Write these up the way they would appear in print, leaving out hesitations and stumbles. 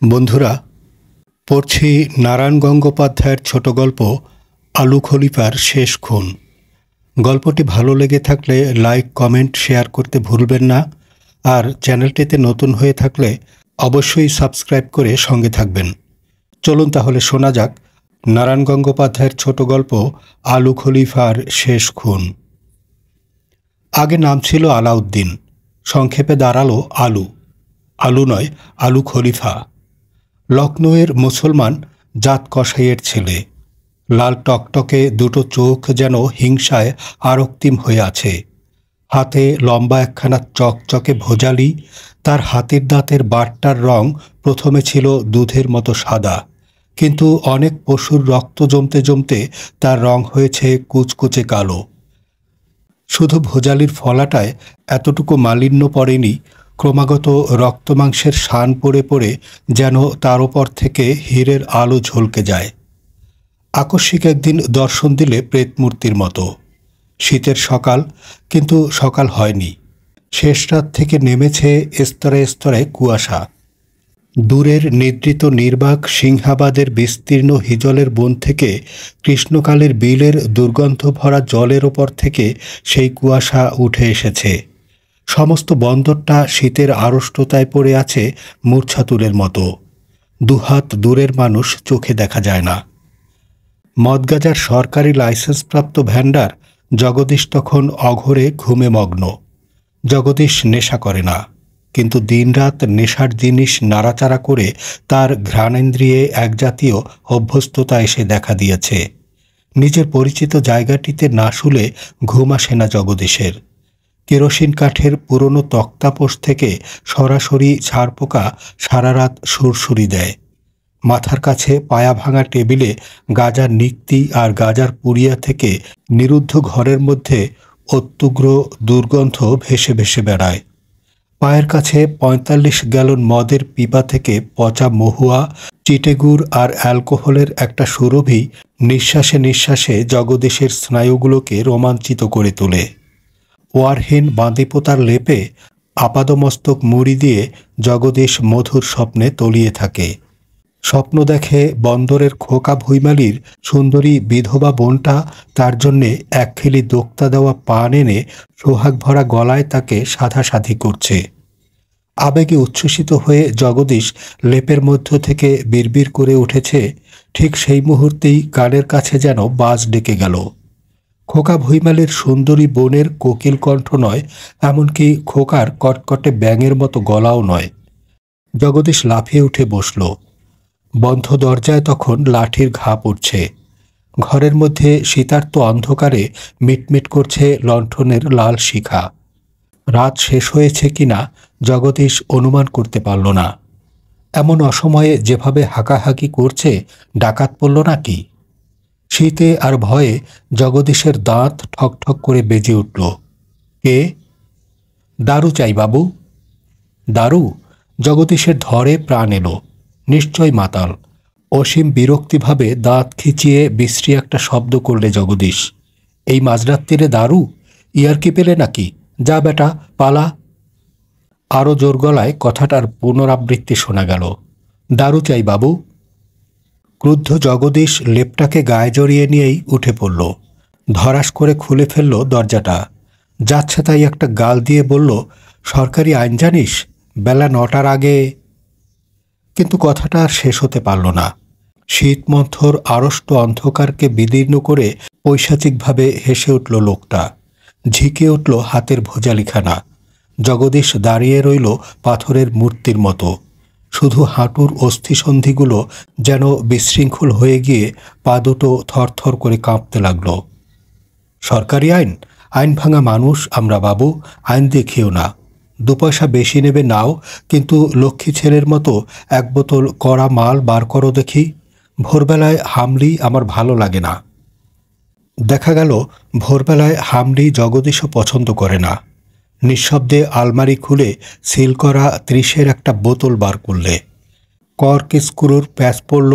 বন্ধুরা, পড়ছি নারায়ণ গঙ্গোপাধ্যায়ের ছোট গল্প আলু খলিফার শেষ খুন। গল্পটি ভালো লেগে থাকলে লাইক, কমেন্ট, শেয়ার করতে ভুলবেন না। আর চ্যানেলটিতে নতুন হয়ে থাকলে অবশ্যই সাবস্ক্রাইব করে সঙ্গে থাকবেন। চলুন তাহলে শোনা যাক নারায়ণ গঙ্গোপাধ্যায়ের ছোট গল্প আলু খলিফার শেষ খুন। আগে নাম ছিল আলাউদ্দিন, সংক্ষেপে দাঁড়ালো আলু। আলু নয়, আলু খলিফা। লখনৌয়ের মুসলমান জাত কসাইয়ের ছেলে। লাল টকটকে দুটো চোখ যেন হিংসায় আরক্তিম হয়ে আছে। হাতে লম্বা একখানা চকচকে ভোজালি। তার হাতের দাঁতের বাটটার রং প্রথমে ছিল দুধের মতো সাদা, কিন্তু অনেক পশুর রক্ত জমতে জমতে তার রং হয়েছে কুচকুচে কালো। শুধু ভোজালির ফলাটায় এতটুকু মালিন্য পড়েনি, ক্রমাগত রক্তমাংসের শান পড়ে পড়ে যেন তার ওপর থেকে হীরের আলো ঝলকে যায়। আকস্মিক একদিন দর্শন দিলে প্রেতমূর্তির মতো। শীতের সকাল, কিন্তু সকাল হয়নি। শেষ রাত থেকে নেমেছে স্তরে স্তরে কুয়াশা। দূরের নিদ্রিত নির্বাক সিংহাবাদের বিস্তীর্ণ হিজলের বন থেকে কৃষ্ণকালের বিলের দুর্গন্ধ ভরা জলের ওপর থেকে সেই কুয়াশা উঠে এসেছে। সমস্ত বন্দরটা শীতের আড়ষ্টতায় পড়ে আছে মূর্ছাতুরের মতো। দুহাত দূরের মানুষ চোখে দেখা যায় না। মদগাজার সরকারি লাইসেন্সপ্রাপ্ত ভ্যান্ডার জগদীশ তখন অঘোরে ঘুমে মগ্ন। জগদীশ নেশা করে না, কিন্তু দিনরাত নেশার জিনিস নাড়াচাড়া করে তার ঘ্রাণেন্দ্রিয়ে এক জাতীয় অভ্যস্ততা এসে দেখা দিয়েছে। নিজের পরিচিত জায়গাটিতে না শুলে ঘুম আসে না জগদীশের। কেরোসিন কাঠের পুরনো তক্তাপোষ থেকে সরাসরি ঝাড়পোকা সারা রাত সুরসুরি দেয়। মাথার কাছে পায়া ভাঙা টেবিলে গাজার নিক্তি আর গাজার পুড়িয়া থেকে নিরুদ্ধ ঘরের মধ্যে অত্যুগ্র দুর্গন্ধ ভেসে ভেসে বেড়ায়। পায়ের কাছে ৪৫ গ্যালন মদের পিপা থেকে পচা মহুয়া, চিটেগুড় আর অ্যালকোহলের একটা সুরভি নিঃশ্বাসে নিঃশ্বাসে জগদীশের স্নায়ুগুলোকে রোমাঞ্চিত করে তোলে। ওয়ারহীন বাঁধিপোতার লেপে আপাদমস্তক মুড়ি দিয়ে জগদীশ মধুর স্বপ্নে তলিয়ে থাকে। স্বপ্ন দেখে বন্দরের খোকা ভুইমালির সুন্দরী বিধবা বোনটা তার জন্যে একখেলি দোক্তা দেওয়া পান এনে সোহাগ ভরা গলায় তাকে সাধাসাধি করছে। আবেগে উচ্ছ্বসিত হয়ে জগদীশ লেপের মধ্য থেকে বিড়বিড় করে উঠেছে। ঠিক সেই মুহূর্তেই কানের কাছে যেন বাজ ডেকে গেল। খোকা ভুইমালির সুন্দরী বোনের কোকিল কণ্ঠ নয়, এমনকি খোকার কটকটে ব্যাঙের মতো গলাও নয়। জগদীশ লাফিয়ে উঠে বসল। বন্ধ দরজায় তখন লাঠির ঘা পড়ছে। ঘরের মধ্যে শীতার্ত অন্ধকারে মিটমিট করছে লণ্ঠনের লাল শিখা। রাত শেষ হয়েছে কিনা জগদীশ অনুমান করতে পারল না। এমন অসময়ে যেভাবে হাঁকাহাঁকি করছে, ডাকাত পড়ল নাকি? শীতে আর ভয়ে জগদীশের দাঁত ঠকঠক করে বেজে উঠল। কে? দারু চাই বাবু। দারু? জগদীশের ধরে প্রাণ এলো। নিশ্চয় মাতাল। অসীম বিরক্তিভাবে দাঁত খিচিয়ে বিশ্রী একটা শব্দ করলে জগদীশ। এই মাঝরাত্রিরে দারু? ইয়ার কি পেলে নাকি? যা বেটা, পালা। আরও জোর গলায় কথাটার পুনরাবৃত্তি শোনা গেল। দারু চাই বাবু। ক্রুদ্ধ জগদীশ লেপটাকে গায়ে জড়িয়ে নিয়েই উঠে পড়ল। ধরাস করে খুলে ফেলল দরজাটা। যাচ্ছে তাই একটা গাল দিয়ে বলল, সরকারি আইন জানিস? বেলা ৯টার আগে। কিন্তু কথাটা আর শেষ হতে পারল না। শীতমন্থর আড়ষ্ট অন্ধকারকে বিদীর্ণ করে পৈশাচিকভাবে হেসে উঠল লোকটা। ঝিকে উঠল হাতের ভোজালিখানা। জগদীশ দাঁড়িয়ে রইল পাথরের মূর্তির মতো। শুধু হাঁটুর অস্থিসন্ধিগুলো যেন বিশৃঙ্খল হয়ে গিয়ে পা দুটো থরথর করে কাঁপতে লাগল। সরকারি আইন? আইন ভাঙা মানুষ আমরা বাবু, আইন দেখিও না। ২ পয়সা বেশি নেবে নাও, কিন্তু লক্ষ্মী ছেলের মতো এক বোতল কড়া মাল বার করো দেখি। ভোরবেলায় হামলি আমার ভালো লাগে না। দেখা গেল ভোরবেলায় হামলি জগদীশও পছন্দ করে না। নিঃশব্দে আলমারি খুলে সিল করা ৩০-এর একটা বোতল বার করলে। কর্ক স্ক্রুর প্যাঁচ পড়ল।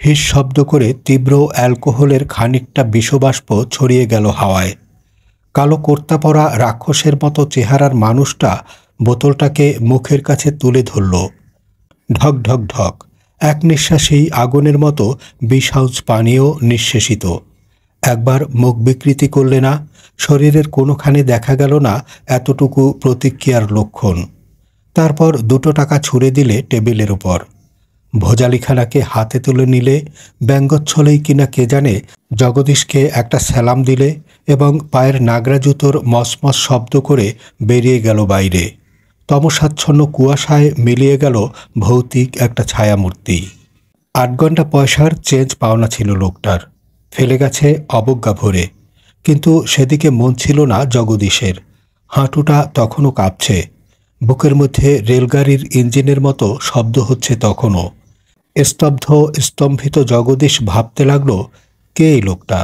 হিস শব্দ করে তীব্র অ্যালকোহলের খানিকটা বিষবাষ্প ছড়িয়ে গেল হাওয়ায়। কালো কুর্তা পরা রাক্ষসের মতো চেহারার মানুষটা বোতলটাকে মুখের কাছে তুলে ধরল। ঢক ঢক ঢক, এক নিঃশ্বাসেই আগুনের মতো 20 আউন্স পানীয় নিঃশেষিত। একবার মুখ বিকৃতি করলে না, শরীরের কোনোখানে দেখা গেল না এতটুকু প্রতিক্রিয়ার লক্ষণ। তারপর 2 টাকা ছুঁড়ে দিলে টেবিলের উপর। ভোজালিখানাকে হাতে তুলে নিলে, ব্যঙ্গচ্ছলেই কিনা কে জানে জগদীশকে একটা সালাম দিলে এবং পায়ের নাগরা জুতোর মসমস শব্দ করে বেরিয়ে গেল বাইরে। তমসাচ্ছন্ন কুয়াশায় মিলিয়ে গেল ভৌতিক একটা ছায়ামূর্তি। 8 ঘন্টা পয়সার চেঞ্জ পাওনা ছিল লোকটার, ফেলে গেছে অবজ্ঞা ভরে। কিন্তু সেদিকে মন ছিল না জগদীশের। হাঁটুটা তখনও কাঁপছে, বুকের মধ্যে রেলগাড়ির ইঞ্জিনের মতো শব্দ হচ্ছে তখনও। স্তব্ধ স্তম্ভিত জগদীশ ভাবতে লাগল, কে এই লোকটা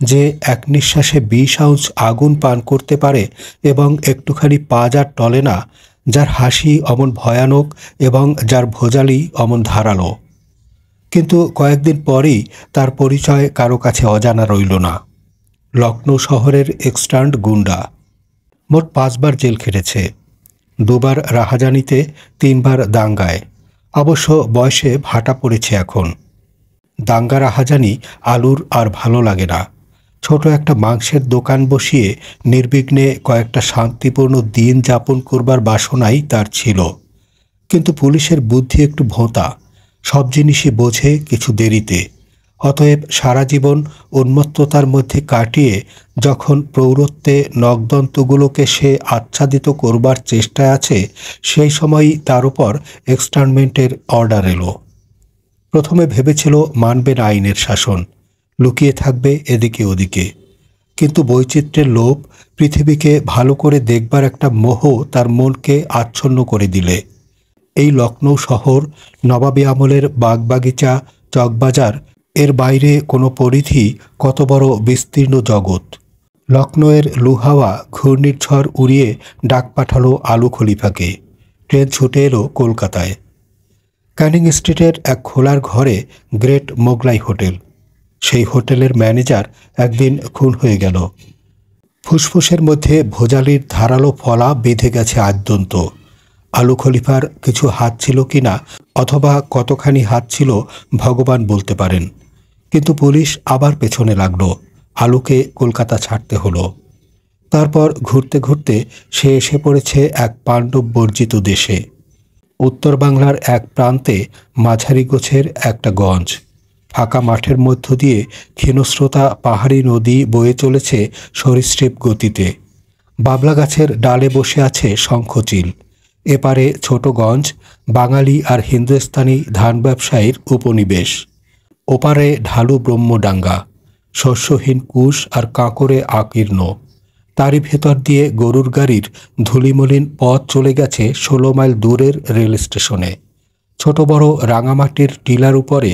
যে এক নিঃশ্বাসে 20 আউন্স আগুন পান করতে পারে এবং একটুখানি পা যার টলে না, যার হাসি অমন ভয়ানক এবং যার ভোজালি অমন ধারালো। কিন্তু কয়েকদিন পরেই তার পরিচয় কারো কাছে অজানা রইল না। লখনৌ শহরের এক্সটার্ন্ড গুন্ডা। মোট 5 বার জেল খেটেছে, 2 বার রাহাজানিতে, 3 বার দাঙ্গায়। অবশ্য বয়সে ভাটা পড়েছে এখন। দাঙ্গা রাহাজানি আলুর আর ভালো লাগে না। ছোট একটা মাংসের দোকান বসিয়ে নির্বিঘ্নে কয়েকটা শান্তিপূর্ণ দিন যাপন করবার বাসনাই তার ছিল। কিন্তু পুলিশের বুদ্ধি একটু ভোঁতা, সব জিনিসই বোঝে কিছু দেরিতে। অতএব সারা জীবন উন্মত্ততার মধ্যে কাটিয়ে যখন প্রৌঢ়ত্বে নখদন্তগুলোকে সে আচ্ছাদিত করবার চেষ্টায় আছে, সেই সময়ই তার উপর এক্সটার্নমেন্টের অর্ডার এলো। প্রথমে ভেবেছিল মানবে না আইনের শাসন, লুকিয়ে থাকবে এদিকে ওদিকে। কিন্তু বৈচিত্র্যের লোভ, পৃথিবীকে ভালো করে দেখবার একটা মোহ তার মনকে আচ্ছন্ন করে দিলে। এই লখনৌ শহর, নবাবী আমলের বাগবাগিচা, চকবাজার, এর বাইরে কোনো পরিধি কত বড় বিস্তীর্ণ জগৎ। লখনৌয়ের লুহাওয়া ঘূর্ণিঝড় উড়িয়ে ডাক পাঠালো আলু খলিফাকে। ট্রেন ছুটে এলো কলকাতায়। ক্যানিং স্ট্রিটের এক খোলার ঘরে গ্রেট মোগলাই হোটেল। সেই হোটেলের ম্যানেজার একদিন খুন হয়ে গেল। ফুসফুসের মধ্যে ভোজালির ধারালো ফলা বেঁধে গেছে আদ্যন্ত। আলু খলিফার কিছু হাত ছিল কিনা, অথবা কতখানি হাত ছিল ভগবান বলতে পারেন। কিন্তু পুলিশ আবার পেছনে লাগলো। আলুকে কলকাতা ছাড়তে হলো। তারপর ঘুরতে ঘুরতে সে এসে পড়েছে এক পাণ্ডব বর্জিত দেশে। উত্তর বাংলার এক প্রান্তে মাঝারি গোছের একটা গঞ্জ। ফাঁকা মাঠের মধ্য দিয়ে ক্ষীণস্রোতা পাহাড়ি নদী বয়ে চলেছে সরীসৃপ গতিতে। বাবলা গাছের ডালে বসে আছে শঙ্খচিল। এপারে ছোটগঞ্জ, বাঙালি আর হিন্দুস্তানি ধান ব্যবসায়ীর উপনিবেশ। ওপারে ঢালু ব্রহ্মডাঙ্গা, শস্যহীন কুশ আর কাঁকরে আকীর্ণ। তারই ভেতর দিয়ে গরুর গাড়ির ধূলিমলিন পথ চলে গেছে 16 মাইল দূরের রেল স্টেশনে। ছোট বড় রাঙামাটির টিলার উপরে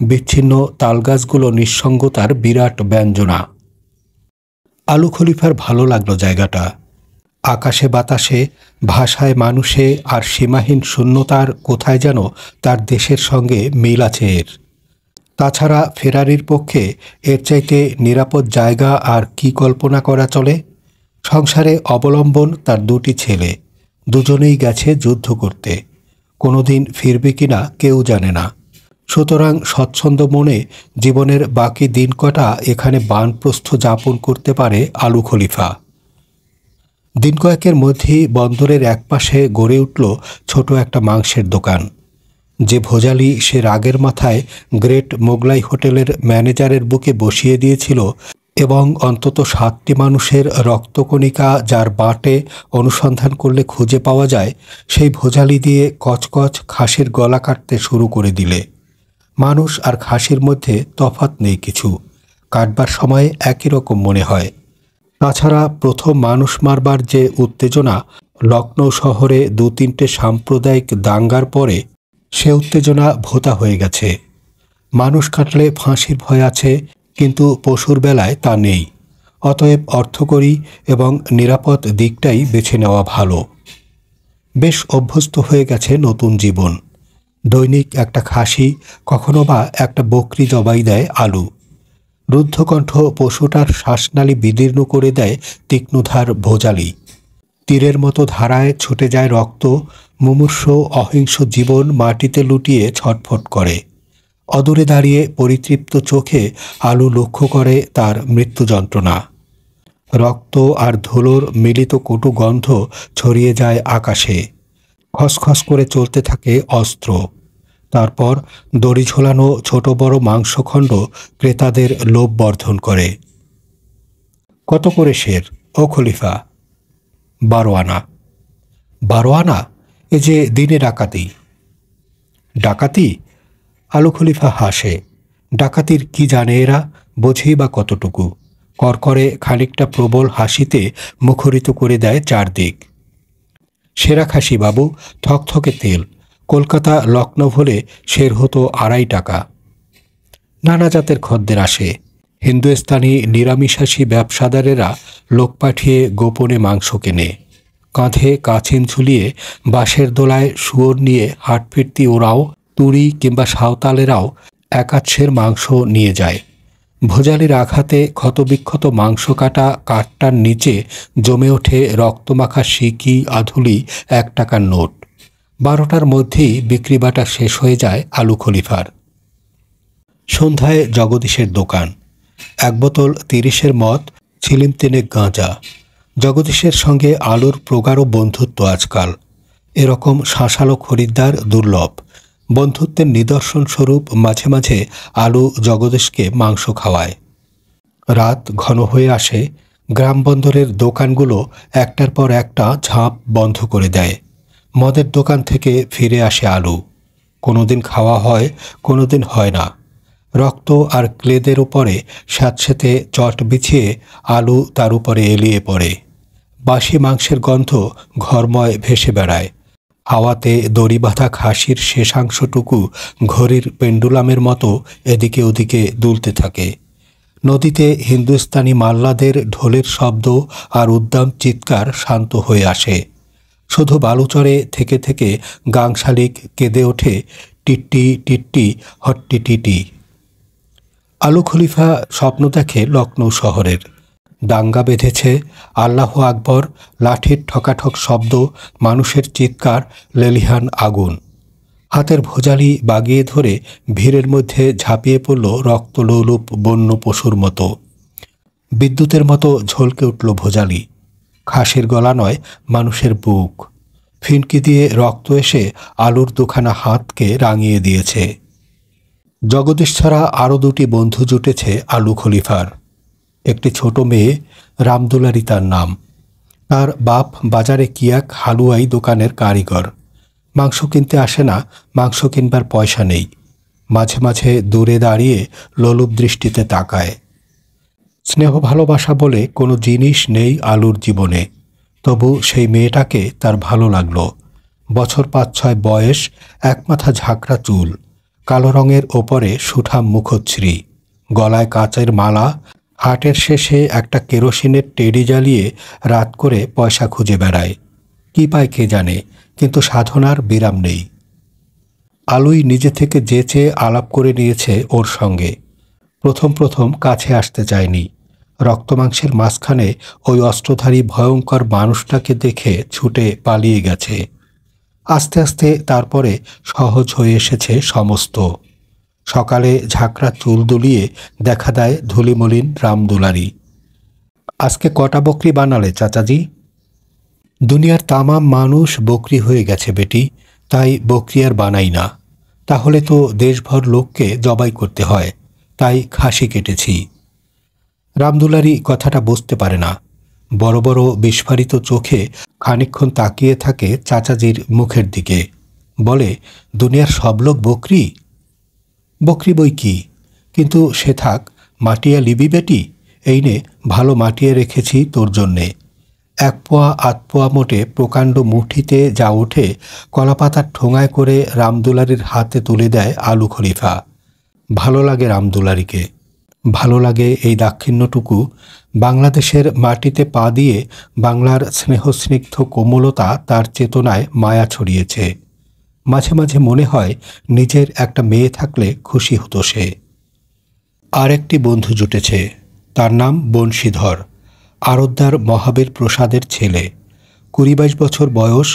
বিচ্ছিন্ন তালগাছগুলো নিঃসঙ্গতার বিরাট ব্যঞ্জনা। আলু খলিফার ভালো লাগলো জায়গাটা। আকাশে বাতাসে, ভাষায় মানুষে আর সীমাহীন শূন্যতার কোথায় যেন তার দেশের সঙ্গে মিল আছে এর। তাছাড়া ফেরারির পক্ষে এর চাইতে নিরাপদ জায়গা আর কি কল্পনা করা চলে। সংসারে অবলম্বন তার 2টি ছেলে, দুজনেই গেছে যুদ্ধ করতে। কোনোদিন ফিরবে কিনা কেউ জানে না। সুতরাং স্বচ্ছন্দ মনে জীবনের বাকি দিন কটা এখানে বানপ্রস্থ যাপন করতে পারে আলু খলিফা। দিন কয়েকের মধ্যেই বন্দরের একপাশে গড়ে উঠল ছোট একটা মাংসের দোকান। যে ভোজালি সে রাগের মাথায় গ্রেট মোগলাই হোটেলের ম্যানেজারের বুকে বসিয়ে দিয়েছিল এবং অন্তত 7টি মানুষের রক্তকণিকা যার বাঁটে অনুসন্ধান করলে খুঁজে পাওয়া যায়, সেই ভোজালি দিয়ে কচকচ খাসির গলা কাটতে শুরু করে দিলে। মানুষ আর খাসির মধ্যে তফাৎ নেই কিছু, কাটবার সময় একই রকম মনে হয়। তাছাড়া প্রথম মানুষ মারবার যে উত্তেজনা, লখনৌ শহরে 2-3টে সাম্প্রদায়িক দাঙ্গার পরে সে উত্তেজনা ভোঁতা হয়ে গেছে। মানুষ কাটলে ফাঁসির ভয় আছে, কিন্তু পশুর বেলায় তা নেই। অতএব অর্থকরী এবং নিরাপদ দিকটাই বেছে নেওয়া ভালো। বেশ অভ্যস্ত হয়ে গেছে নতুন জীবন। দৈনিক একটা খাসি, কখনো বা একটা বকরি জবাই দেয় আলু। রুদ্ধকণ্ঠ পশুটার শ্বাসনালী বিদীর্ণ করে দেয় তীক্ষ্ণধার ভোজালি। তীরের মতো ধারায় ছুটে যায় রক্ত, মুমূর্ষ অহিংস জীবন মাটিতে লুটিয়ে ছটফট করে। অদূরে দাঁড়িয়ে পরিতৃপ্ত চোখে আলু লক্ষ্য করে তার মৃত্যু যন্ত্রণা। রক্ত আর ধুলোর মিলিত কটু গন্ধ ছড়িয়ে যায় আকাশে। খসখস করে চলতে থাকে অস্ত্র। তারপর দড়ি ঝোলানো ছোট বড় মাংসখণ্ড ক্রেতাদের লোভ বর্ধন করে। কত করে শের ও খলিফা? 12 আনা। 12 আনা? এ যে দিনে ডাকাতি। ডাকাতি? আলু খলিফা হাসে। ডাকাতির কি জানে এরা, বোঝেই বা কতটুকু। করকরে খানিকটা প্রবল হাসিতে মুখরিত করে দেয় চারদিক। সেরা খাসি বাবু, থকথকে তেল। কলকাতা লখনৌ হলে শের হতো 2.5 টাকা। নানা জাতের খদ্দের আসে। হিন্দুস্তানি নিরামিষাশী ব্যবসাদারেরা লোক পাঠিয়ে গোপনে মাংস কেনে। কাঁধে কাছিন ঝুলিয়ে বাঁশের দোলায় শুয়োর নিয়ে হাট ফিরতি ওরাও, তুড়ি কিংবা সাঁওতালেরাও একাচ্ছের মাংস নিয়ে যায়। ভোজালির আঘাতে ক্ষতবিক্ষত মাংস কাটা কাঠটার নিচে জমে ওঠে রক্তমাখা সিকি আধুলি 1 টাকার নোট। 12টার মধ্যেই বিক্রিবাটা শেষ হয়ে যায় আলু খলিফার। সন্ধ্যায় জগদীশের দোকান। 1 বোতল 30-এর মদ, ছিলিম 3 গাঁজা। জগদীশের সঙ্গে আলুর প্রগাঢ় বন্ধুত্ব আজকাল। এরকম শাঁসালো খরিদ্দার দুর্লভ। বন্ধুত্বের নিদর্শন স্বরূপ মাঝে মাঝে আলু জগদীশকে মাংস খাওয়ায়। রাত ঘন হয়ে আসে। গ্রাম বন্দরের দোকানগুলো একটার পর একটা ঝাঁপ বন্ধ করে দেয়। মদের দোকান থেকে ফিরে আসে আলু। কোনোদিন খাওয়া হয়, কোনোদিন হয় না। রক্ত আর ক্লেদের উপরে স্যাঁতসেঁতে চট বিছিয়ে আলু তার উপরে এলিয়ে পড়ে। বাসি মাংসের গন্ধ ঘরময় ভেসে বেড়ায়। হাওয়াতে দড়ি বাঁধা খাসির শেষাংশটুকু ঘড়ির পেন্ডুলামের মতো এদিকে ওদিকে দুলতে থাকে। নদীতে হিন্দুস্তানি মাল্লাদের ঢোলের শব্দ আর উদ্দাম চিৎকার শান্ত হয়ে আসে। শুধু বালুচরে থেকে থেকে গাং শালিক কেঁদে ওঠে, টিট্টি টিট্টি হট্টি টিটি। আলু খলিফা স্বপ্ন দেখে লখনৌ শহরের। দাঙ্গা বেঁধেছে, আল্লাহু আকবর, লাঠির ঠকাঠক শব্দ, মানুষের চিৎকার, লেলিহান আগুন। হাতের ভোজালি বাগিয়ে ধরে ভিড়ের মধ্যে ঝাঁপিয়ে পড়ল রক্তলোলুপ বন্য পশুর মতো। বিদ্যুতের মতো ঝলকে উঠল ভোজালি। খাসির গলা নয়, মানুষের বুক। ফিনকি দিয়ে রক্ত এসে আলুর দুখানা হাতকে রাঙিয়ে দিয়েছে। জগদীশ ছাড়া আরও 2টি বন্ধু জুটেছে আলু খলিফার। একটি ছোট মেয়ে, রামদুলারি তার নাম। তার বাপ বাজারে কি এক হালুয়াই দোকানের কারিগর। মাংস কিনতে আসে না, মাংস কিনবার পয়সা নেই। মাঝে মাঝে দূরে দাঁড়িয়ে লোলুপ দৃষ্টিতে তাকায়। স্নেহ ভালোবাসা বলে কোনো জিনিস নেই আলুর জীবনে। তবু সেই মেয়েটাকে তার ভালো লাগলো। বছর 5-6 বয়স, একমাথা ঝাঁকড়া চুল, কালো রঙের ওপরে সুঠাম মুখশ্রী, গলায় কাচের মালা। হাটের শেষে একটা কেরোসিনের টেডি জ্বালিয়ে রাত করে পয়সা খুঁজে বেড়ায়। কি পায় কে জানে, কিন্তু সাধনার বিরাম নেই। আলুই নিজে থেকে যেচে আলাপ করে নিয়েছে ওর সঙ্গে। প্রথম প্রথম কাছে আসতে চায়নি। রক্তমাংসের মাঝখানে ওই অস্ত্রধারী ভয়ঙ্কর মানুষটাকে দেখে ছুটে পালিয়ে গেছে। আস্তে আস্তে তারপরে সহজ হয়ে এসেছে সমস্ত। সকালে ঝাঁকড়া চুল দুলিয়ে দেখা দেয় ধুলিমলিন রামদুলারি। আজকে কটা বকরি বানালে চাচাজি? দুনিয়ার তামাম মানুষ বকরি হয়ে গেছে বেটি, তাই বকরি আর বানাই না। তাহলে তো দেশভর লোককে জবাই করতে হয়, তাই খাসি কেটেছি। রামদুলারি কথাটা বুঝতে পারে না। বড় বড় বিস্ফারিত চোখে খানিকক্ষণ তাকিয়ে থাকে চাচাজির মুখের দিকে। বলে, দুনিয়ার সব লোক বকরি? বকরি বই কি, কিন্তু সে থাক। মাটিয়া লিবি বেটি? এই নে, ভালো মাটিয়ে রেখেছি তোর জন্যে। 1 পোয়া 8 পোয়া মোটে প্রকাণ্ড মুঠিতে যা ওঠে, কলাপাতার ঠোঙায় করে রামদুলারির হাতে তুলে দেয় আলু খলিফা। ভালো লাগে রামদুলারিকে। ভালো লাগে এই দাক্ষিণ্যটুকু। বাংলাদেশের মাটিতে পা দিয়ে বাংলার স্নেহস্নিগ্ধ কোমলতা তার চেতনায় মায়া ছড়িয়েছে। মাঝে মাঝে মনে হয় নিজের একটা মেয়ে থাকলে খুশি হতো সে। আর একটি বন্ধু জুটেছে, তার নাম বংশীধর। আরতদার মহাবীর প্রসাদের ছেলে। 20-22 বছর বয়স।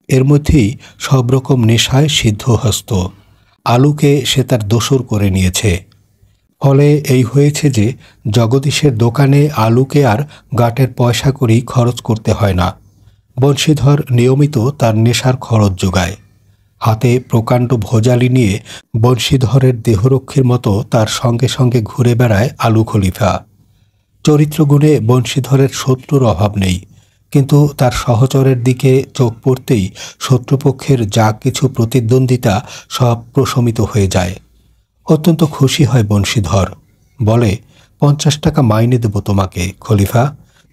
এর মধ্যেই সব রকম নেশায় সিদ্ধহস্ত। আলুকে সে তার দোসর করে নিয়েছে। ফলে এই হয়েছে যে জগদীশের দোকানে আলুকে আর গাঁটের পয়সা করেই খরচ করতে হয় না। বংশীধর নিয়মিত তার নেশার খরচ যোগায়। হাতে প্রকাণ্ড ভোজালি নিয়ে বংশীধরের দেহরক্ষীর মতো তার সঙ্গে সঙ্গে ঘুরে বেড়ায় আলু খলিফা। চরিত্রগুণে বংশীধরের শত্রুর অভাব নেই, কিন্তু তার সহচরের দিকে চোখ পড়তেই শত্রুপক্ষের যা কিছু প্রতিদ্বন্দ্বিতা সব প্রশমিত হয়ে যায়। অত্যন্ত খুশি হয় বংশীধর, বলে, 50 টাকা মাইনে দেব তোমাকে খলিফা,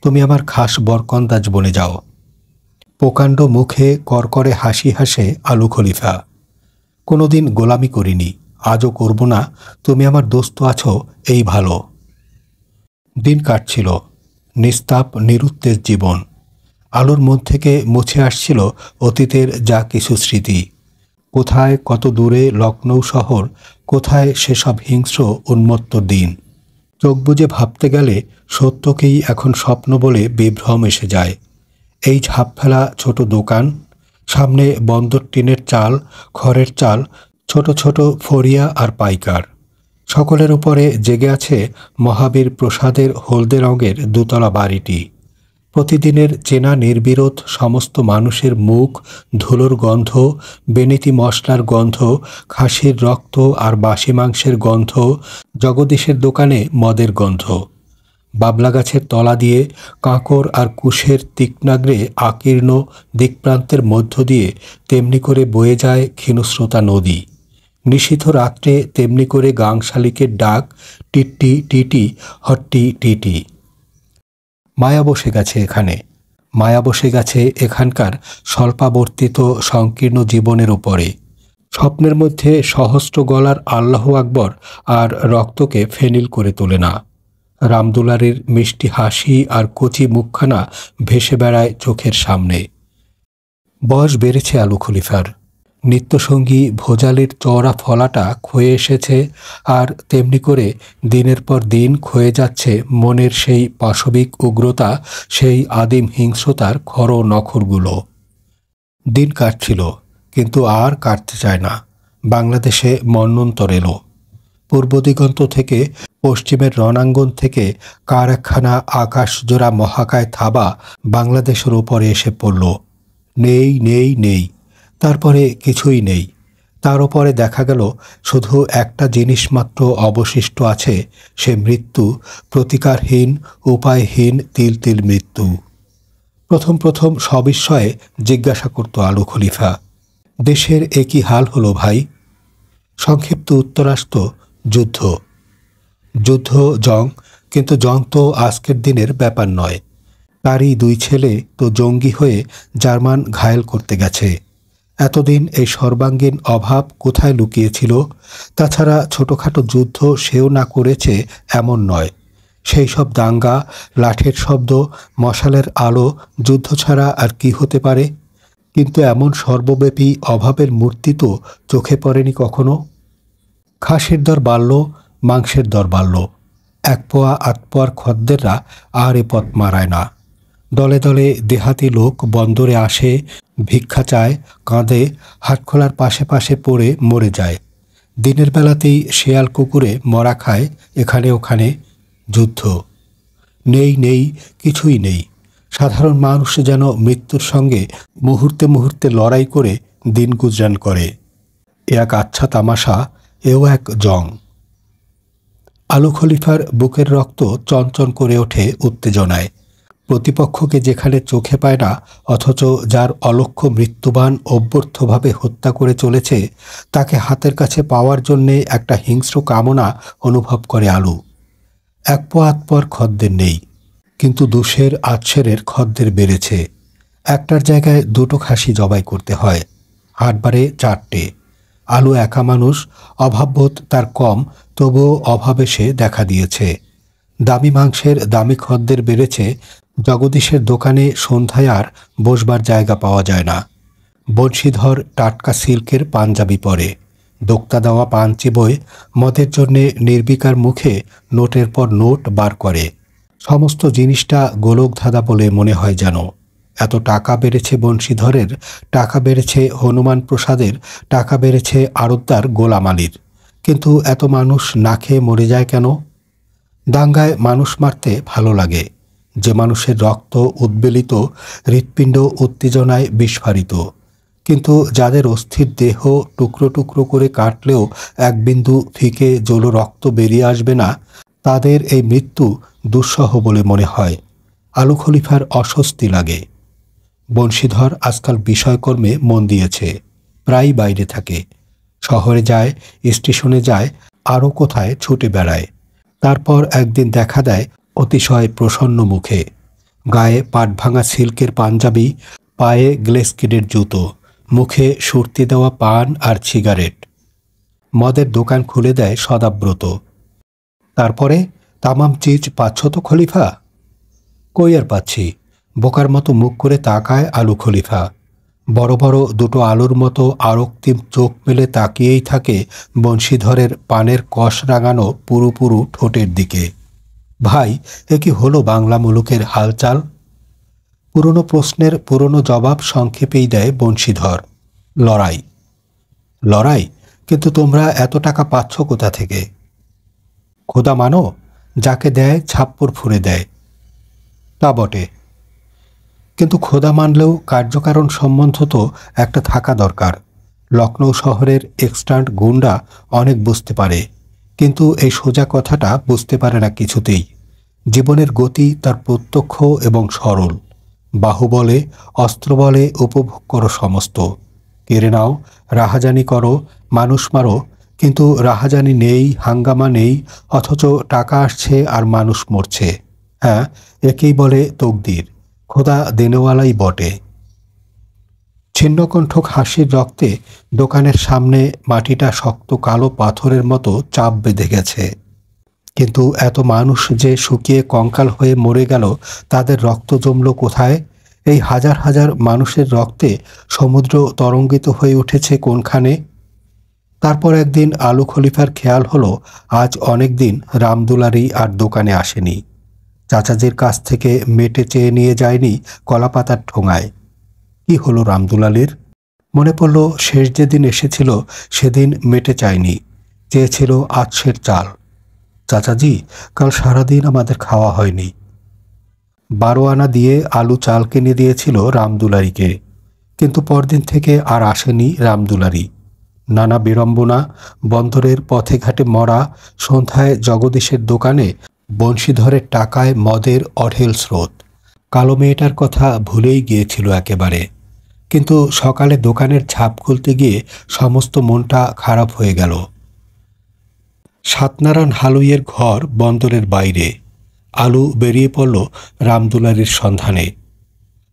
তুমি আমার খাস বরকন্দাজ বনে যাও। প্রকাণ্ড মুখে করকরে হাসি হাসে আলু খলিফা। কোনোদিন গোলামি করিনি, আজও করব না, তুমি আমার দোস্ত আছো এই ভালো। দিন কাটছিল, নিস্তাপ নিরুত্তেজ জীবন। আলোর মন থেকে মুছে আসছিল অতীতের যা কিছু স্মৃতি। কোথায় কত দূরে লখনৌ শহর, কোথায় সেসব হিংস্র উন্মত্ত দিন। চোখ বুজে ভাবতে গেলে সত্যকেই এখন স্বপ্ন বলে বিভ্রম এসে যায়। এই ঝাঁপ ফেলা ছোট দোকান, সামনে বন্দর টিনের চাল, খড়ের চাল, ছোট ছোট ফরিয়া আর পাইকার, সকলের উপরে জেগে আছে মহাবীর প্রসাদের হলদে রঙের দোতলা বাড়িটি। প্রতিদিনের চেনা নির্বিরোধ সমস্ত মানুষের মুখ, ধুলোর গন্ধ, বেনিতি মশলার গন্ধ, খাসির রক্ত আর বাসি মাংসের গন্ধ, জগদীশের দোকানে মদের গন্ধ। বাবলা গাছের তলা দিয়ে কাঁকর আর কুশের তীক্ষ্ণাগ্রে আকীর্ণ দিকপ্রান্তের মধ্য দিয়ে তেমনি করে বয়ে যায় ক্ষীণস্রোতা নদী। নিশীথ রাত্রে তেমনি করে গাংশালিকের ডাক, টিটি টিটি হট্টি টিটি। মায়া বসে গেছে এখানে, মায়া বসে গেছে এখানকার স্বল্পাবর্তিত সংকীর্ণ জীবনের উপরে। স্বপ্নের মধ্যে সহস্র গলার আল্লাহু আকবর আর রক্তকে ফেনিল করে তোলে না। রামদুলারির মিষ্টি হাসি আর কচি মুখখানা ভেসে বেড়ায় চোখের সামনে। বয়স বেড়েছে আলু খলিফার। নিত্যসঙ্গী ভোজালির চওড়া ফলাটা ক্ষয়ে এসেছে, আর তেমনি করে দিনের পর দিন ক্ষয়ে যাচ্ছে মনের সেই পাশবিক উগ্রতা, সেই আদিম হিংস্রতার খর নখরগুলো। দিন কাটছিল, কিন্তু আর কাটতে চায় না। বাংলাদেশে মন্বন্তর এলো। পূর্ব দিগন্ত থেকে, পশ্চিমের রণাঙ্গন থেকে কার একখানা আকাশজোড়া মহাকায় থাবা বাংলাদেশের ওপরে এসে পড়ল। নেই নেই নেই, তারপরে কিছুই নেই। তার ওপরে দেখা গেল শুধু একটা জিনিস মাত্র অবশিষ্ট আছে, সে মৃত্যু, প্রতিকারহীন, উপায়হীন তিল তিল মৃত্যু। প্রথম প্রথম সবিস্ময়ে জিজ্ঞাসা করত আলু খলিফা, দেশের একই হাল হলো ভাই? সংক্ষিপ্ত উত্তর আসত, যুদ্ধ। যুদ্ধ, জং, কিন্তু জং তো আজকের দিনের ব্যাপার নয়। তারই 2 ছেলে তো জঙ্গি হয়ে জার্মান ঘায়েল করতে গেছে। এতদিন এই সর্বাঙ্গীন অভাব কোথায় লুকিয়েছিল? তাছাড়া ছোটোখাটো যুদ্ধ সেও না করেছে এমন নয়। সেই সব দাঙ্গা, লাঠের শব্দ, মশালের আলো, যুদ্ধ ছাড়া আর কি হতে পারে? কিন্তু এমন সর্বব্যাপী অভাবের মূর্তি তো চোখে পড়েনি কখনো। খাসির দর বাড়ল, মাংসের দর বাড়ল। 1 পোয়া 8 পোয়ার খদ্দেররা আর এ পথ মারায় না। দলে দলে দেহাতি লোক বন্দরে আসে, ভিক্ষা চায়, কাঁদে, হাটখোলার পাশে পাশে পড়ে মরে যায়। দিনের বেলাতেই শেয়াল কুকুরে মরা খায় এখানে ওখানে। যুদ্ধ নেই, নেই, কিছুই নেই। সাধারণ মানুষ যেন মৃত্যুর সঙ্গে মুহূর্তে মুহূর্তে লড়াই করে দিন গুজরান করে। এক আচ্ছা তামাশা, এও এক জং। আলু খলিফার বুকের রক্ত চঞ্চন করে ওঠে উত্তেজনায়। প্রতিপক্ষকে যেখানে চোখে পায় না, অথচ যার অলক্ষ্য মৃত্যুবান অব্যর্থভাবে হত্যা করে চলেছে, তাকে হাতের কাছে পাওয়ার জন্যে একটা হিংস্র কামনা অনুভব করে আলু। 1 পোয়া 8 পোয়ার খদ্দের নেই, কিন্তু 2 8 খদ্দের বেড়েছে। একটার জায়গায় 2টো খাসি জবাই করতে হয়, হাটবারে 4টে। আলু একা মানুষ, অভাববোধ তার কম, তবুও অভাব এসে দেখা দিয়েছে। দামি মাংসের দামি খদ্দের বেড়েছে। জগদীশের দোকানে সন্ধ্যায় আর বসবার জায়গা পাওয়া যায় না। বংশীধর টাটকা সিল্কের পাঞ্জাবি পরে, দোক্তা দেওয়া পান চিবোয়, মদের জন্যে নির্বিকার মুখে নোটের পর নোট বার করে। সমস্ত জিনিসটা গোলকধাঁধা বলে মনে হয় যেন। এত টাকা বেড়েছে বংশীধরের, টাকা বেড়েছে হনুমান প্রসাদের, টাকা বেড়েছে আড়তদার গোলাম আলীর, কিন্তু এত মানুষ না খেয়ে মরে যায় কেন? দাঙ্গায় মানুষ মারতে ভালো লাগে, যে মানুষের রক্ত উদ্বেলিত, হৃৎপিণ্ড উত্তেজনায় বিস্ফারিত, কিন্তু যাদের অস্থির দেহ টুকরো টুকরো করে কাটলেও এক বিন্দু ফিকে জলো রক্ত বেরিয়ে আসবে না, তাদের এই মৃত্যু দুঃসহ বলে মনে হয়। আলু খলিফার অস্বস্তি লাগে। বংশীধর আজকাল বিষয়কর্মে মন দিয়েছে, প্রায় বাইরে থাকে, শহরে যায়, স্টেশনে যায়, আরও কোথায় ছুটে বেড়ায়। তারপর একদিন দেখা দেয় অতিশয় প্রসন্ন মুখে, গায়ে পাটভাঙা সিল্কের পাঞ্জাবি, পায়ে গ্লেসকিডের জুতো, মুখে সুরতি দেওয়া পান আর সিগারেট। মদের দোকান খুলে দেয় সদাব্রত। তারপরে, তামাম চিজ পাচ্ছ তো খলিফা? কই আর পাচ্ছি, বোকার মতো মুখ করে তাকায় আলু খলিফা। বড় বড় দুটো আলুর মতো আরক্তিম চোখ মেলে তাকিয়েই থাকে বংশীধরের পানের কষ রাঙানো পুরু পুরু ঠোঁটের দিকে। ভাই, এ কি হলো বাংলা মুলুকের হালচাল? পুরনো প্রশ্নের পুরনো জবাব সংক্ষেপেই দেয় বংশীধর, লড়াই। লড়াই? কিন্তু তোমরা এত টাকা পাচ্ছ কোথা থেকে? খোদা মানো, যাকে দেয় ছাপ্পর ফুঁড়ে দেয়। তা বটে, কিন্তু খোদা মানলেও কার্যকারণ সম্বন্ধ তো একটা থাকা দরকার। লখনৌ শহরের এক্সট্যান্ট গুন্ডা অনেক বুঝতে পারে, কিন্তু এই সোজা কথাটা বুঝতে পারে না কিছুতেই। জীবনের গতি তার প্রত্যক্ষ এবং সরল। বাহুবলে, অস্ত্রবলে উপভোগ করো সমস্ত, কেড়ে নাও, রাহাজানি করো, মানুষ মারো, কিন্তু রাহাজানি নেই, হাঙ্গামা নেই, অথচ টাকা আসছে আর মানুষ মরছে। হ্যাঁ, একেই বলে তকদির, খোদা দেনেওয়ালাই বটে। ছিন্নকণ্ঠক হাসির রক্তে দোকানের সামনে মাটিটা শক্ত কালো পাথরের মতো চাপ বেঁধে গেছে। কিন্তু এত মানুষ যে শুকিয়ে কঙ্কাল হয়ে মরে গেল, তাদের রক্ত জমল কোথায়? এই হাজার হাজার মানুষের রক্তে সমুদ্র তরঙ্গিত হয়ে উঠেছে কোনখানে? তারপর একদিন আলু খলিফার খেয়াল হলো, আজ অনেক দিন রামদুলারি আর দোকানে আসেনি। চাচাজির কাছ থেকে মেটে চেয়ে নিয়ে যায়নি কলাপাতার ঠোঙায়। কি হলো রামদুলালির? মনে পড়ল শেষ যেদিন এসেছিল সেদিন মেটে চায়নি, চেয়েছিল আতসের চাল। চাচাজি, কাল সারাদিন আমাদের খাওয়া হয়নি। 12 আনা দিয়ে আলু চাল কিনে দিয়েছিল রামদুলারিকে, কিন্তু পরদিন থেকে আর আসেনি রামদুলারি। নানা বিড়ম্বনা, বন্দরের পথে ঘাটে মরা, সন্ধ্যায় জগদীশের দোকানে বংশীধরের টাকায় মদের অঢেল স্রোত। কালো মেয়েটার কথা ভুলেই গিয়েছিল একেবারে, কিন্তু সকালে দোকানের ঝাঁপ খুলতে গিয়ে সমস্ত মনটা খারাপ হয়ে গেল। সাতনারায়ণ হালুইয়ের ঘর বন্দরের বাইরে। আলু বেরিয়ে পড়ল রামদুলারির সন্ধানে।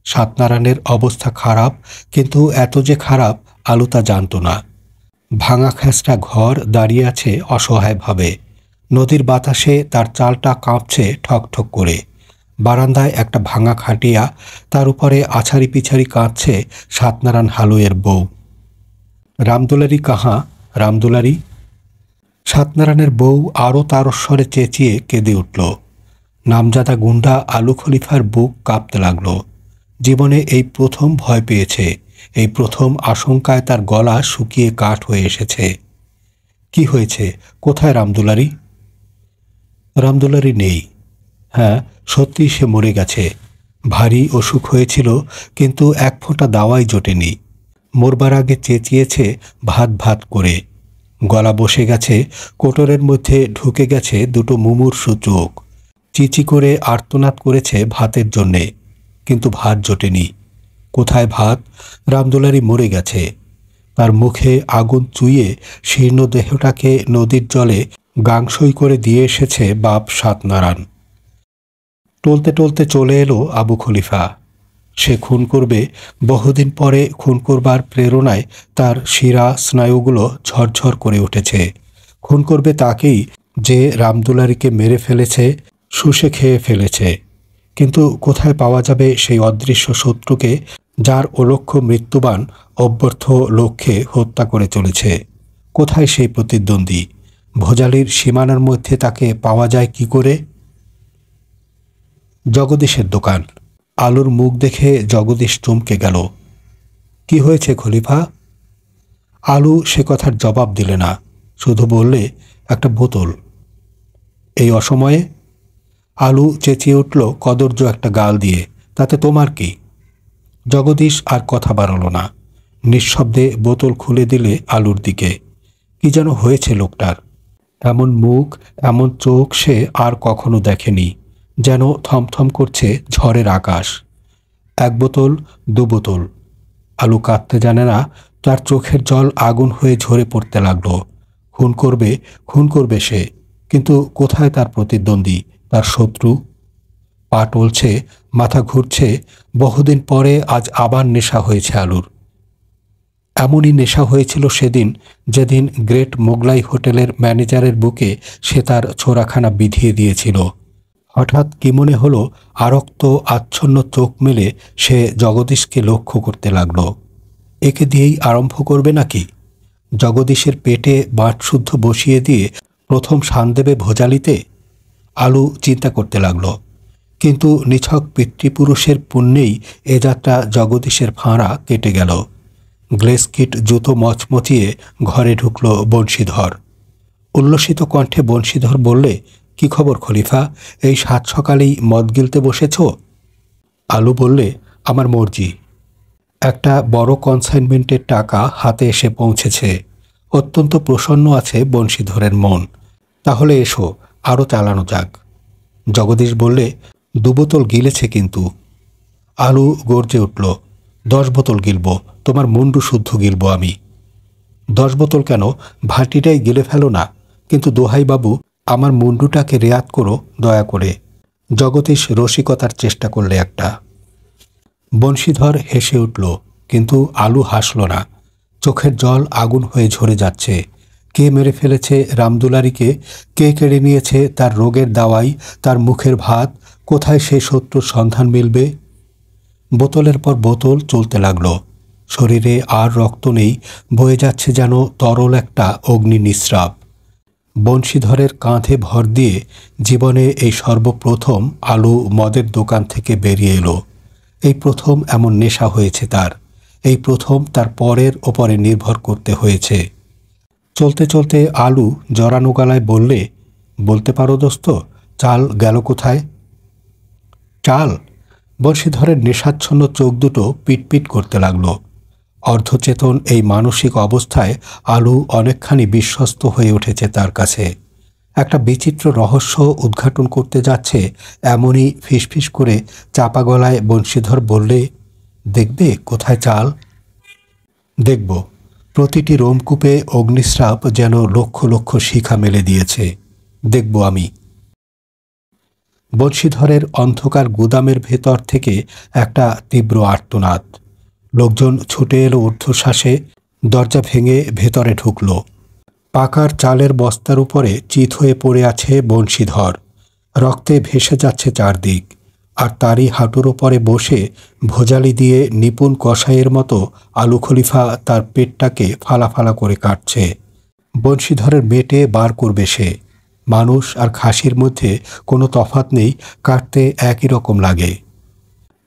সাতনারায়ণের অবস্থা খারাপ, কিন্তু এত যে খারাপ আলু তা জানত না। ভাঙা খেসরা ঘর দাঁড়িয়ে আছে অসহায়ভাবে। নদীর বাতাসে তার চালটা কাঁপছে ঠকঠক করে। বারান্দায় একটা ভাঙা খাটিয়া, তার উপরে আছাড়ি পিছাড়ি কাঁদছে সাতনারায়ণ হালুইয়ের বউ। রামদুলারি কাহা, রামদুলারি? সাতনারায়ণের বউ আরও তারস্বরে চেঁচিয়ে কেঁদে উঠল। নামজাদা গুন্ডা আলু খলিফার বুক কাঁপতে লাগল। জীবনে এই প্রথম ভয় পেয়েছে, এই প্রথম আশঙ্কায় তার গলা শুকিয়ে কাঠ হয়ে এসেছে। কি হয়েছে? কোথায় রামদুলারি? রামদুলারি নেই। হ্যাঁ, সত্যি সে মরে গেছে। ভারী অসুখ হয়েছিল, কিন্তু এক ফোঁটা দাওয়াই জোটেনি। মরবার আগে চেঁচিয়েছে ভাত ভাত করে। গলা বসে গেছে, কোটরের মধ্যে ঢুকে গেছে দুটো মুমূর্ষু চোখ। চিচি করে আর্তনাদ করেছে ভাতের জন্যে, কিন্তু ভাত জোটেনি। কোথায় ভাত? রামদুলারি মরে গেছে। তার মুখে আগুন চুইয়ে শীর্ণ দেহটাকে নদীর জলে গাংসই করে দিয়ে এসেছে বাপ সাতনারায়ণ। টলতে টলতে চলে এলো আবু খলিফা। সে খুন করবে, বহুদিন পরে খুন করবার প্রেরণায় তার শিরা স্নায়ুগুলো ঝরঝর করে উঠেছে। খুন করবে তাকেই, যে রামদুলারিকে মেরে ফেলেছে, শুষে খেয়ে ফেলেছে। কিন্তু কোথায় পাওয়া যাবে সেই অদৃশ্য শত্রুকে, যার অলক্ষ্য মৃত্যুবান অব্যর্থ লক্ষ্যে হত্যা করে চলেছে? কোথায় সেই প্রতিদ্বন্দ্বী? ভোজালির সীমানার মধ্যে তাকে পাওয়া যায় কি করে? জগদীশের দোকান। আলুর মুখ দেখে জগদীশ চমকে গেল। কি হয়েছে খলিফা? আলু সে কথার জবাব দিলে না, শুধু বললে, একটা বোতল। এই অসময়ে? আলু চেঁচিয়ে উঠল কদর্য একটা গাল দিয়ে, তাতে তোমার কি? জগদীশ আর কথা বাড়ল না, নিঃশব্দে বোতল খুলে দিলে আলুর দিকে। কি যেন হয়েছে লোকটার, এমন মুখ, এমন চোখ সে আর কখনো দেখেনি। যেন থমথম করছে ঝড়ের আকাশ। এক বোতল, দু বোতল। আলু কাঁদতে জানে না, তার চোখের জল আগুন হয়ে ঝরে পড়তে লাগল। খুন করবে, খুন করবে সে, কিন্তু কোথায় তার প্রতিদ্বন্দ্বী, তার শত্রু? পা টলছে, মাথা ঘুরছে। বহুদিন পরে আজ আবার নেশা হয়েছে আলুর। এমনই নেশা হয়েছিল সেদিন, যেদিন গ্রেট মোগলাই হোটেলের ম্যানেজারের বুকে সে তার ছোরাখানা বিধিয়ে দিয়েছিল। হঠাৎ কি মনে হলো, আরক্ত আচ্ছন্ন চোখ মেলে সে জগদীশকে লক্ষ্য করতে লাগল। একে দিয়েই আরম্ভ করবে নাকি? জগদীশের পেটে বাঁটশুদ্ধ বসিয়ে দিয়ে প্রথম শান দেবে ভোজালিতে? আলু চিন্তা করতে লাগল। কিন্তু নিছক পিতৃপুরুষের পুণ্যেই এ যাত্রা জগদীশের ফাঁড়া কেটে গেল। গ্লেসকিট জুতো মচমচিয়ে ঘরে ঢুকল বংশীধর। উল্লসিত কণ্ঠে বংশীধর বললে, কি খবর খলিফা, এই সাত সকালেই মদ গিলতে বসেছ? আলু বললে, আমার মর্জি। একটা বড় কনসাইনমেন্টের টাকা হাতে এসে পৌঁছেছে। অত্যন্ত প্রসন্ন আছে বংশীধরের মন। তাহলে এসো, আরও চালানো যাক। জগদীশ বললে, 2 বোতল গিলেছে কিন্তু। আলু গর্জে উঠল, 10 বোতল গিলব, তোমার মুন্ডু শুদ্ধ গিলব আমি। 10 বোতল কেন, ভাটিটাই গিলে ফেলো না। কিন্তু দোহাই বাবু, আমার মুন্ডুটাকে রেয়াত করো দয়া করে। জগদীশ রসিকতার চেষ্টা করলে একটা। বংশীধর হেসে উঠল, কিন্তু আলু হাসল না। চোখের জল আগুন হয়ে ঝরে যাচ্ছে। কে মেরে ফেলেছে রামদুলারিকে? কে কেড়ে নিয়েছে তার রোগের দাওয়াই, তার মুখের ভাত? কোথায় সেই শত্রুর সন্ধান মিলবে? বোতলের পর বোতল চলতে লাগল। শরীরে আর রক্ত নেই, বয়ে যাচ্ছে যেন তরল একটা অগ্নি নিঃস্রাব। বংশীধরের কাঁধে ভর দিয়ে জীবনে এই সর্বপ্রথম আলু মদের দোকান থেকে বেরিয়ে এলো। এই প্রথম এমন নেশা হয়েছে তার। এই প্রথম তার পরের ওপরে নির্ভর করতে হয়েছে। চলতে চলতে আলু জড়ানো গলায় বললে, বলতে পারো দোস্ত, চাল গেল কোথায়? চাল? বংশীধরের নেশাচ্ছন্ন চোখ দুটো পিটপিট করতে লাগল। অর্ধচেতন এই মানসিক অবস্থায় আলু অনেকখানি বিশ্বস্ত হয়ে উঠেছে তার কাছে। একটা বিচিত্র রহস্য উদ্ঘাটন করতে যাচ্ছে এমনই ফিসফিস করে চাপা গলায় বংশীধর বললে, দেখবে কোথায় চাল? দেখব। প্রতিটি রোমকূপে অগ্নিস্রাব যেন লক্ষ লক্ষ শিখা মেলে দিয়েছে। দেখব আমি। বংশীধরের অন্ধকার গুদামের ভেতর থেকে একটা তীব্র আর্তনাদ। লোকজন ছুটে এলো ঊর্ধ্বশ্বাসে, দরজা ভেঙে ভেতরে ঢুকল। পাকার চালের বস্তার উপরে চিত হয়ে পড়ে আছে বংশীধর। রক্তে ভেসে যাচ্ছে চারদিক। আর তারই হাঁটুর ওপরে বসে ভোজালি দিয়ে নিপুণ কসাইয়ের মতো আলু খলিফা তার পেটটাকে ফালা ফালা করে কাটছে। বংশীধরের মেটে বার করবে সে। মানুষ আর খাসির মধ্যে কোনো তফাৎ নেই, কাটতে একই রকম লাগে।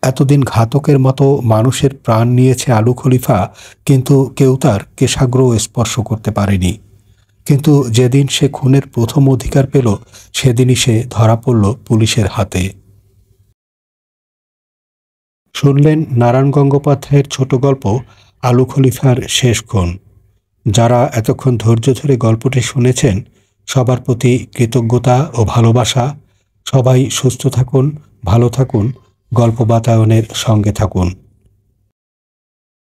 এতদিন ঘাতকের মতো মানুষের প্রাণ নিয়েছে আলু খলিফা, কিন্তু কেউ তার কেশাগ্রও স্পর্শ করতে পারেনি। কিন্তু যেদিন সে খুনের প্রথম অধিকার পেল, সেদিনই সে ধরা পড়ল পুলিশের হাতে। শুনলেন নারায়ণ গঙ্গোপাধ্যায়ের ছোট গল্প আলু খলিফার শেষ খুন। যারা এতক্ষণ ধৈর্য ধরে গল্পটি শুনেছেন, সবার প্রতি কৃতজ্ঞতা ও ভালোবাসা। সবাই সুস্থ থাকুন, ভালো থাকুন, গল্প বাতায়নের সঙ্গে থাকুন।